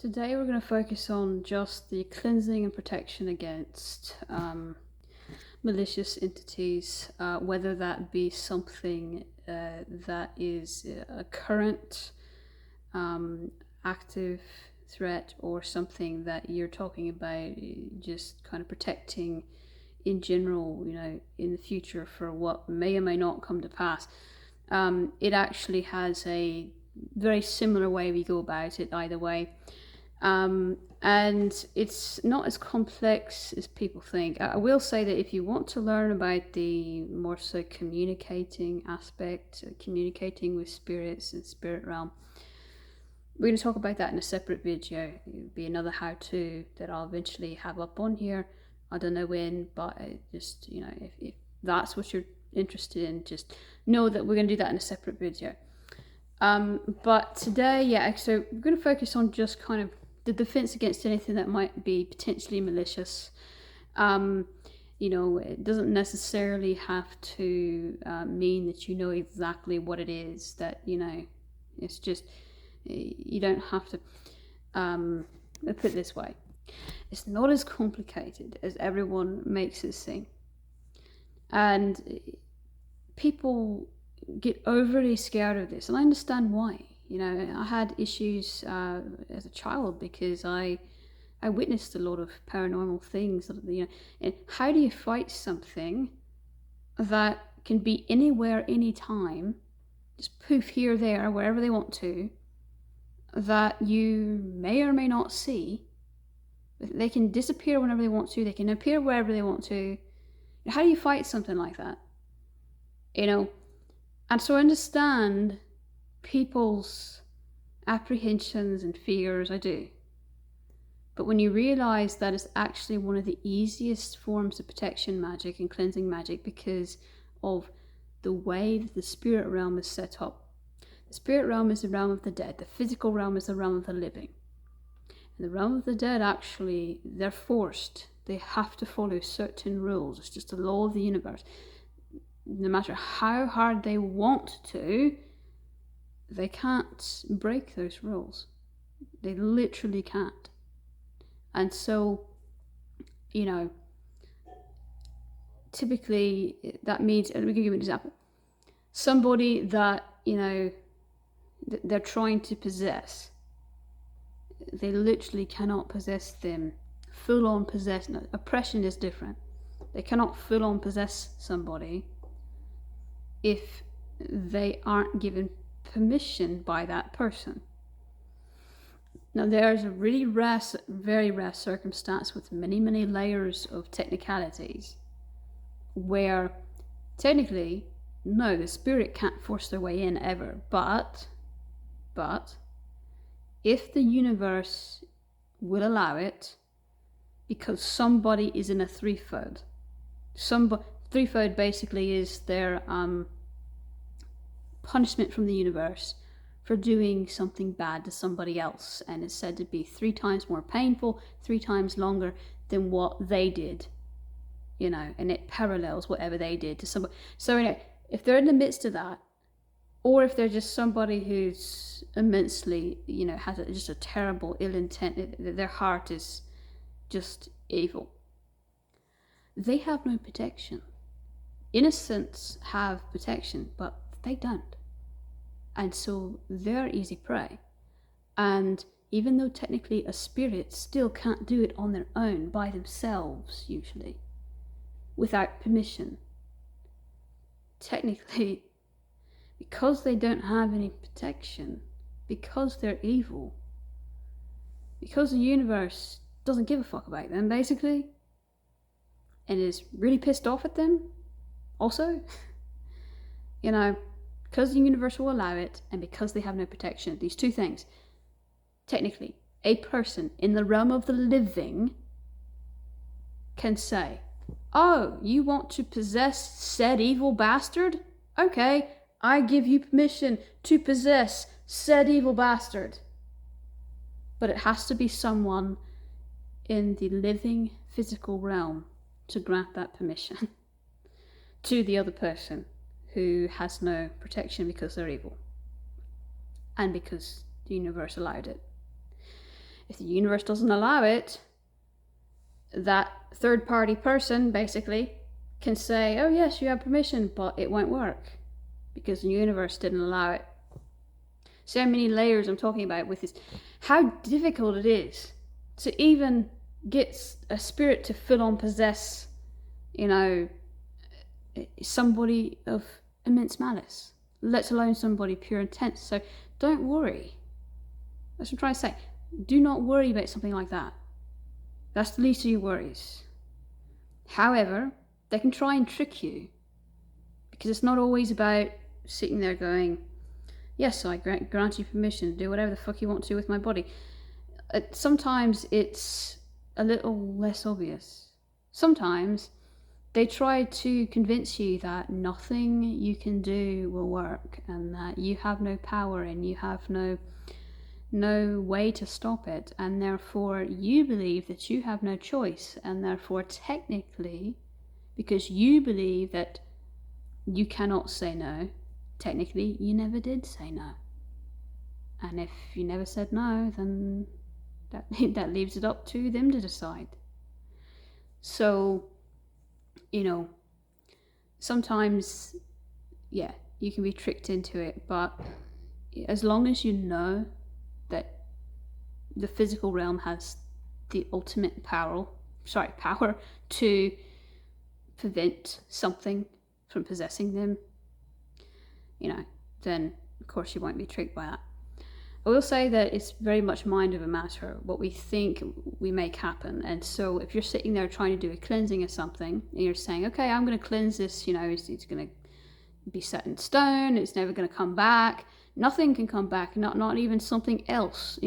Today we're going to focus on just the cleansing and protection against malicious entities, whether that be something that is a current active threat or something that you're talking about just kind of protecting in general, in the future for what may or may not come to pass. It actually has a very similar way we go about it either way. And it's not as complex as people think. I will say that if you want to learn about the more so communicating aspect, communicating with spirits and spirit realm, we're going to talk about that in a separate video. It'll be another how-to that I'll eventually have up on here. I don't know when, but just, if that's what you're interested in, just know that we're going to do that in a separate video. But today, so we're going to focus on just kind of the defense against anything that might be potentially malicious. It doesn't necessarily have to mean that you know exactly what it is, that, it's just, you don't have to, put it this way. It's not as complicated as everyone makes it seem. And people get overly scared of this, and I understand why. I had issues as a child because I witnessed a lot of paranormal things. And how do you fight something that can be anywhere, anytime, just poof here, there, wherever they want to, that you may or may not see? They can disappear whenever they want to. They can appear wherever they want to. How do you fight something like that? And so I understand people's apprehensions and fears, I do. But when you realize that it's actually one of the easiest forms of protection magic and cleansing magic because of the way that the spirit realm is set up. The spirit realm is the realm of the dead. The physical realm is the realm of the living. And the realm of the dead, actually, they're forced. They have to follow certain rules. It's just the law of the universe. No matter how hard they want to, they can't break those rules. They literally can't. And so, typically that means, let me give you an example. Somebody that, they're trying to possess, they literally cannot possess them. Full on possess. No, oppression is different. They cannot full on possess somebody if they aren't given permission by that person. Now, there's a really rare, very rare circumstance with many, many layers of technicalities where technically, no, the spirit can't force their way in ever. But if the universe will allow it, because somebody is in a threefold. Threefold basically is their punishment from the universe for doing something bad to somebody else, and it's said to be 3 times more painful, 3 times longer than what they did, and it parallels whatever they did to somebody. So if they're in the midst of that, or if they're just somebody who's immensely, has just a terrible ill intent, their heart is just evil, they have no protection. Innocents have protection, but they don't. And so they're easy prey. And even though technically a spirit still can't do it on their own, by themselves usually, without permission, technically, because they don't have any protection, because they're evil, because the universe doesn't give a fuck about them, basically, and is really pissed off at them also, because the universe will allow it, and because they have no protection, these two things, technically, a person in the realm of the living can say, oh, you want to possess said evil bastard? Okay, I give you permission to possess said evil bastard. But it has to be someone in the living physical realm to grant that permission to the other person who has no protection because they're evil and because the universe allowed it. If the universe doesn't allow it, that third party person basically can say, oh yes, you have permission, but it won't work because the universe didn't allow it. So many layers I'm talking about with this. How difficult it is to even get a spirit to full on possess, somebody of immense malice, let alone somebody pure intent. So don't worry. That's what I'm trying to say. Do not worry about something like that. That's the least of your worries. However, they can try and trick you, because it's not always about sitting there going, yes, I grant you permission to do whatever the fuck you want to with my body. Sometimes it's a little less obvious. Sometimes they try to convince you that nothing you can do will work, and that you have no power and you have no way to stop it, and therefore you believe that you have no choice, and therefore technically, because you believe that you cannot say no, technically you never did say no. And if you never said no, then that leaves it up to them to decide. So, sometimes, yeah, you can be tricked into it, but as long as you know that the physical realm has the ultimate power to prevent something from possessing them, then of course you won't be tricked by that. I will say that it's very much mind over matter, what we think we make happen. And so if you're sitting there trying to do a cleansing of something, and you're saying, okay, I'm going to cleanse this, it's going to be set in stone, it's never going to come back, nothing can come back, not even something else,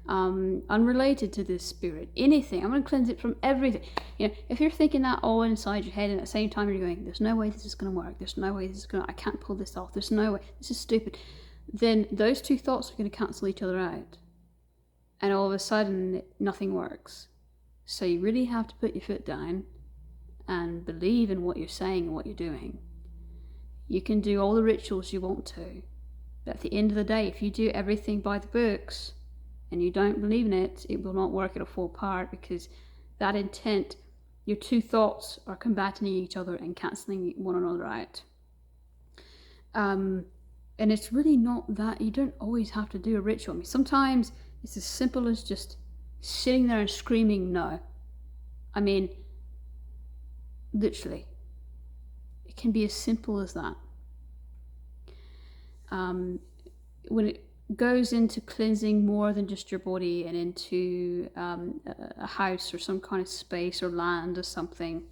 unrelated to this spirit, anything. I'm going to cleanse it from everything. If you're thinking that all inside your head, and at the same time you're going, there's no way this is going to work, there's no way this is going to, I can't pull this off, there's no way, this is stupid, then those two thoughts are going to cancel each other out, and all of a sudden nothing works. So you really have to put your foot down and believe in what you're saying and what you're doing. You can do all the rituals you want to, but at the end of the day, if you do everything by the books and you don't believe in it, it will not work. It'll fall apart, because that intent, your two thoughts are combating each other and cancelling one another out. And it's really not that, you don't always have to do a ritual. I mean, sometimes it's as simple as just sitting there and screaming no. I mean, literally. It can be as simple as that. When it goes into cleansing more than just your body and into a house or some kind of space or land or something,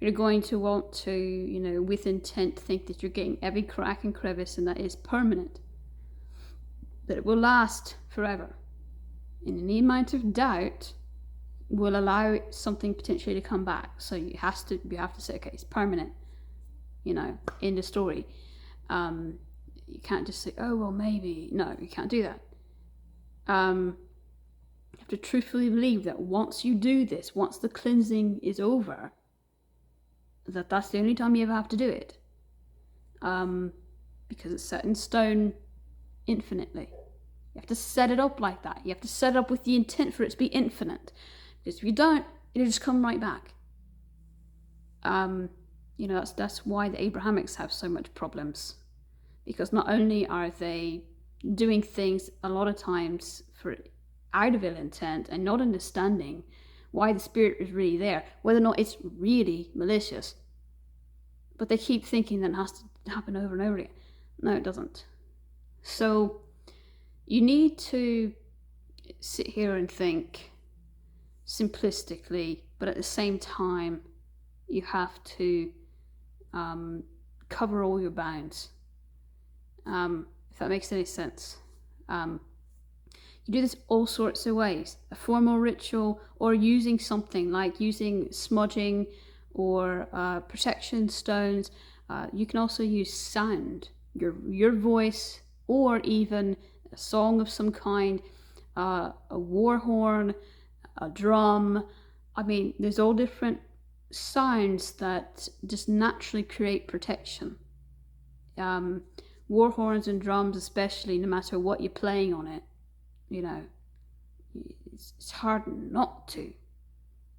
you're going to want to, with intent, think that you're getting every crack and crevice, and that is permanent, that it will last forever. And any amount of doubt will allow something potentially to come back. So you have to say, okay, it's permanent, end of story. You can't just say, oh, well, maybe. No, you can't do that. You have to truthfully believe that once you do this, once the cleansing is over, that's the only time you ever have to do it. Because it's set in stone infinitely. You have to set it up like that. You have to set it up with the intent for it to be infinite. Because if you don't, it'll just come right back. That's why the Abrahamics have so much problems. Because not only are they doing things a lot of times out of ill intent and not understanding why the spirit is really there, whether or not it's really malicious, but they keep thinking that it has to happen over and over again. No, it doesn't. So you need to sit here and think simplistically, but at the same time you have to cover all your bounds, if that makes any sense. You do this all sorts of ways. A formal ritual, or using something like using smudging or protection stones. You can also use sound, your voice, or even a song of some kind, a war horn, a drum. I mean, there's all different sounds that just naturally create protection. War horns and drums especially, no matter what you're playing on it, it's hard not to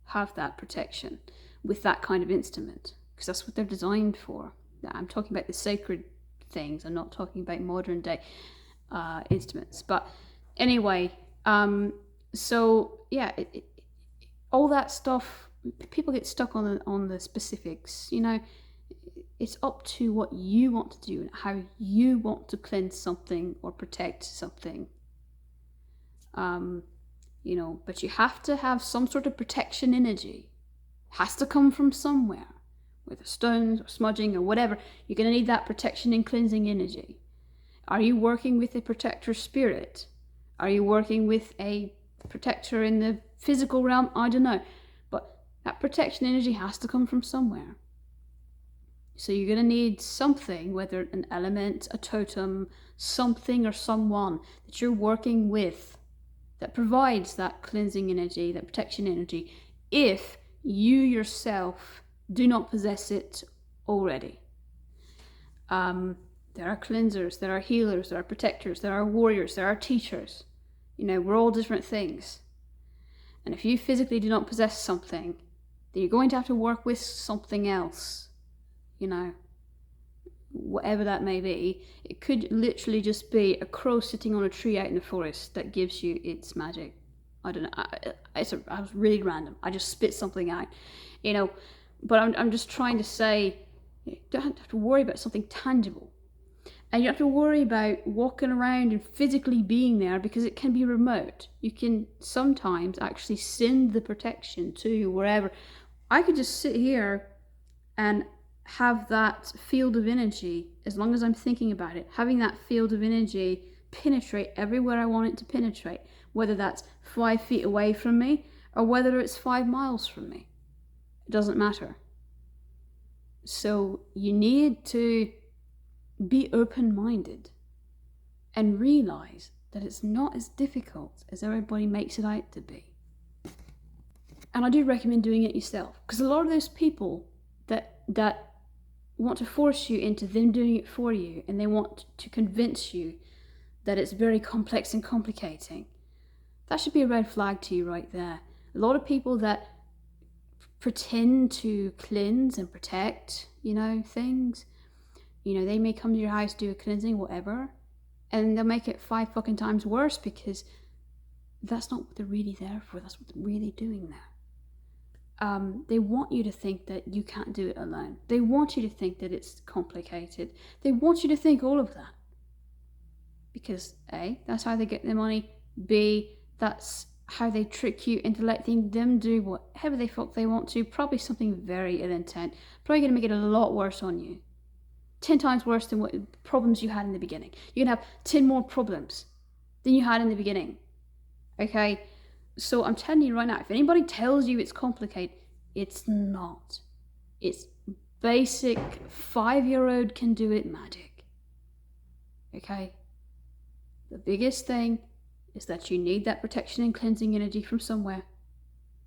have that protection with that kind of instrument, because that's what they're designed for. I'm talking about the sacred things. I'm not talking about modern day instruments. But anyway, so yeah, all that stuff, people get stuck on the specifics. You know, it's up to what you want to do and how you want to cleanse something or protect something. You know, but you have to have some sort of protection energy. It has to come from somewhere, whether stones or smudging or whatever. You're going to need that protection and cleansing energy. Are you working with a protector spirit? Are you working with a protector in the physical realm? I don't know. But that protection energy has to come from somewhere. So you're going to need something, whether an element, a totem, something or someone that you're working with that provides that cleansing energy, that protection energy, if you yourself do not possess it already. There are cleansers, there are healers, there are protectors, there are warriors, there are teachers. You know, we're all different things. And if you physically do not possess something, then you're going to have to work with something else. You know, whatever that may be. It could literally just be a crow sitting on a tree out in the forest that gives you its magic. I don't know. I was really random. I just spit something out, you know. But I'm just trying to say, you don't have to worry about something tangible. And you don't have to worry about walking around and physically being there, because it can be remote. You can sometimes actually send the protection to wherever. I could just sit here and have that field of energy, as long as I'm thinking about it, having that field of energy penetrate everywhere I want it to penetrate, whether that's 5 feet away from me or whether it's 5 miles from me. It doesn't matter. So you need to be open-minded and realize that it's not as difficult as everybody makes it out to be. And I do recommend doing it yourself, because a lot of those people that want to force you into them doing it for you, and they want to convince you that it's very complex and complicating, that should be a red flag to you right there. A lot of people that pretend to cleanse and protect, you know, things, you know, they may come to your house, do a cleansing, whatever, and they'll make it 5 fucking times worse, because that's not what they're really there for. That's what they're really doing there. They want you to think that you can't do it alone. They want you to think that it's complicated. They want you to think all of that. Because A, that's how they get their money. B, that's how they trick you into letting them do whatever the fuck they want to. Probably something very ill intent. Probably going to make it a lot worse on you. 10 times worse than what problems you had in the beginning. You're going to have 10 more problems than you had in the beginning. Okay? So I'm telling you right now, if anybody tells you it's complicated, it's not. It's basic 5-year-old can do it magic. Okay? The biggest thing is that you need that protection and cleansing energy from somewhere.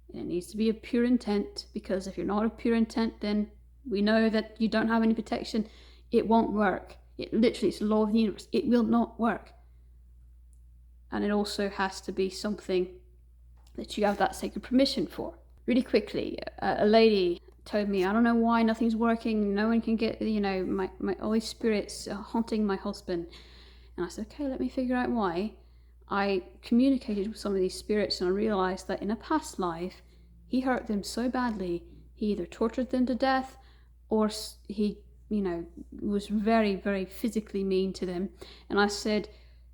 And it needs to be of pure intent, because if you're not of pure intent, then we know that you don't have any protection. It won't work. It literally, it's the law of the universe. It will not work. And it also has to be something that you have that sacred permission for. Really quickly, a lady told me, I don't know why nothing's working. No one can get, you know, my all these spirits are haunting my husband. And I said, okay, let me figure out why. I communicated with some of these spirits, and I realized that in a past life, he hurt them so badly, he either tortured them to death, or he, you know, was very, very physically mean to them. And I said,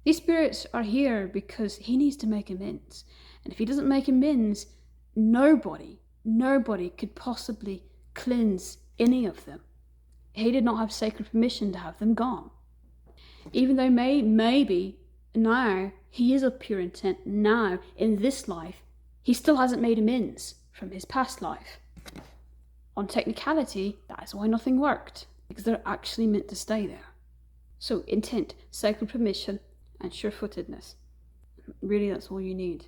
these spirits are here because he needs to make amends. And if he doesn't make amends, nobody could possibly cleanse any of them. He did not have sacred permission to have them gone. Even though maybe now he is of pure intent, now in this life, he still hasn't made amends from his past life. On technicality, that is why nothing worked, because they're actually meant to stay there. So intent, sacred permission, and sure-footedness. Really, that's all you need.